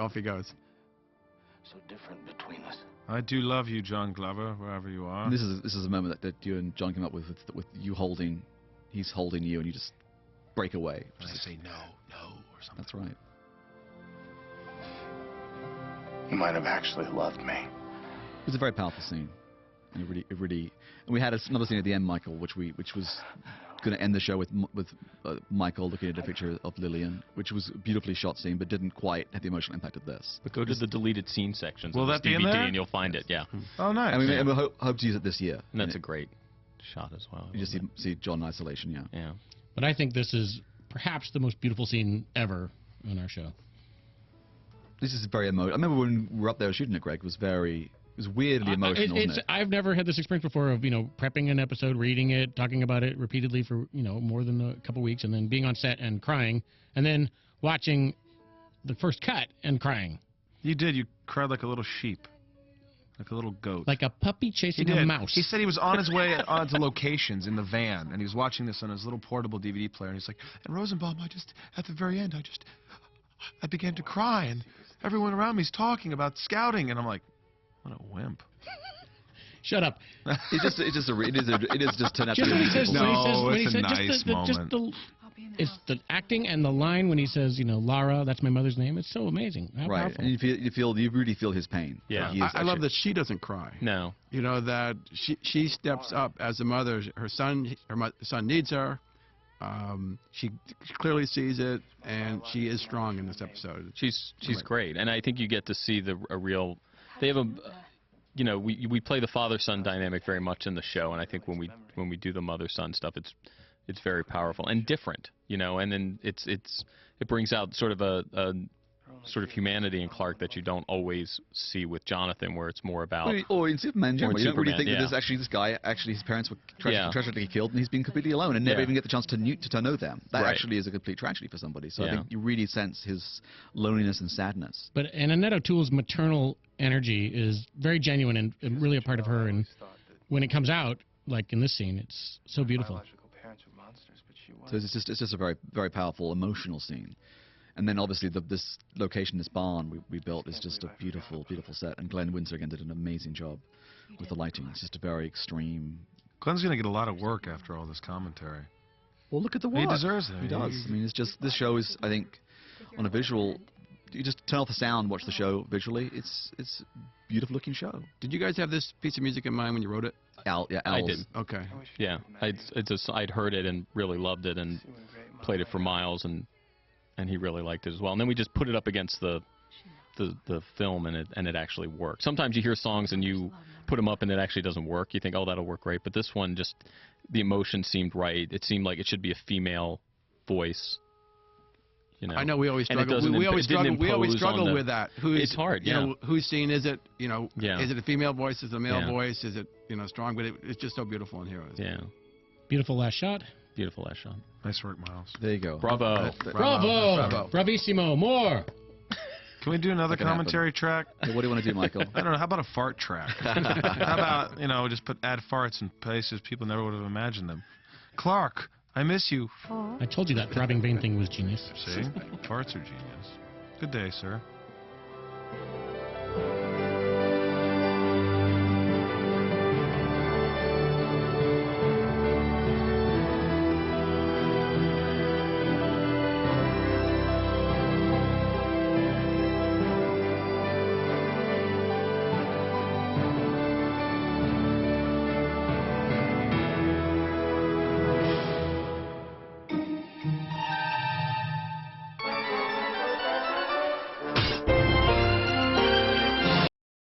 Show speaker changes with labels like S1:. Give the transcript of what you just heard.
S1: off he goes.
S2: So different between us.
S3: I do love you, John Glover, wherever you are.
S4: And this is a moment that you and John came up with you holding, he's holding you, and you just break away.
S3: And I say no, or something.
S4: That's right.
S2: You might have actually loved me.
S4: It was a very powerful scene, and it really. And we had another scene at the end, Michael, which was going to end the show with Michael looking at a picture of Lillian, which was a beautifully shot scene, but didn't quite have the emotional impact of this.
S5: But go to the deleted scene sections
S3: Will
S5: of
S3: that
S5: this
S3: be in
S5: DVD
S3: there?
S5: and you'll find it. Yeah,
S3: Oh, nice.
S4: And we hope to use it this year.
S5: and that's a great shot as well.
S4: You just see John in isolation, yeah.
S5: Yeah.
S6: But I think this is perhaps the most beautiful scene ever on our show.
S4: This is very emotional. I remember when we were up there shooting it, Greg, it was weirdly emotional, wasn't it?
S6: I've never had this experience before of, prepping an episode, reading it, talking about it repeatedly for, more than a couple weeks, and then being on set and crying, and then watching the first cut and crying.
S3: You did. You cried like a little sheep. Like a little goat.
S6: Like a puppy chasing a mouse.
S3: He said he was on his way onto locations in the van, and he was watching this on his little portable DVD player, and he's like, and Rosenbaum, at the very end, I began to cry, and everyone around me's talking about scouting, and I'm like, what a wimp.
S6: Shut up.
S4: It is just turned out to
S6: Just
S4: be
S6: when he says,
S3: No,
S6: when he
S3: it's a
S6: said,
S3: nice moment.
S6: It's the acting and the line when he says, Lara, that's my mother's name. It's so amazing. How
S4: right,
S6: powerful.
S4: and you really feel his pain.
S5: Yeah.
S1: I love that she doesn't cry.
S5: No.
S1: That she steps up as a mother. Her son needs her. She clearly sees it, and she is strong in this episode.
S5: She's great, and I think you get to see a real. They have a. We play the father-son dynamic very much in the show, and I think when we do the mother-son stuff, it's very powerful and different, and then it brings out sort of a sort of humanity in Clark that you don't always see with Jonathan, where it's more about.
S4: Or in Superman, generally, you don't really think
S5: yeah.
S4: that this guy his parents were tragically killed, and he's been completely alone and never even get the chance to know them. That actually is a complete tragedy for somebody. So I think you really sense his loneliness and sadness.
S6: But Annette O'Toole's maternal energy is very genuine and really a part of her. And when it comes out, like in this scene, it's so beautiful.
S4: So it's just a very, very powerful emotional scene. And then obviously this location, this barn we built, is just a beautiful, beautiful set. And Glenn Winsor again did an amazing job with the lighting. It's just a very extreme.
S3: Glenn's going to get a lot of work after all this commentary.
S4: Well, look at the work.
S3: He deserves it.
S4: He does. I mean, it's just, this show is, I think, on a visual, you just turn off the sound, watch the show visually. It's a beautiful looking show.
S1: Did you guys have this piece of music in mind when you wrote it?
S4: Owls.
S5: I did.
S1: Okay.
S5: Yeah, I'd heard it and really loved it and played it for Miles, and he really liked it as well. And then we just put it up against the film, and it actually worked. Sometimes you hear songs and you put them up and it actually doesn't work. You think, oh, that'll work great. But this one, just the emotion seemed right. It seemed like it should be a female voice.
S1: I know we always struggle. We always struggle with that.
S5: It's hard. Yeah.
S1: Whose scene is it?
S5: Yeah.
S1: Is it a female voice? Is it a male voice? Is it strong? But it's just so beautiful in Heroes.
S5: Yeah.
S6: Beautiful last shot.
S5: Beautiful last shot.
S3: Nice work, Miles.
S4: There you go.
S5: Bravo.
S6: Bravo. Bravissimo. More.
S3: Can we do another commentary track?
S4: Hey, what do you want to do, Michael?
S3: I don't know. How about a fart track? How about, just add farts in places people never would have imagined them. Clark, I miss you.
S6: I told you that throbbing vein thing was genius.
S3: See? Farts are genius. Good day, sir.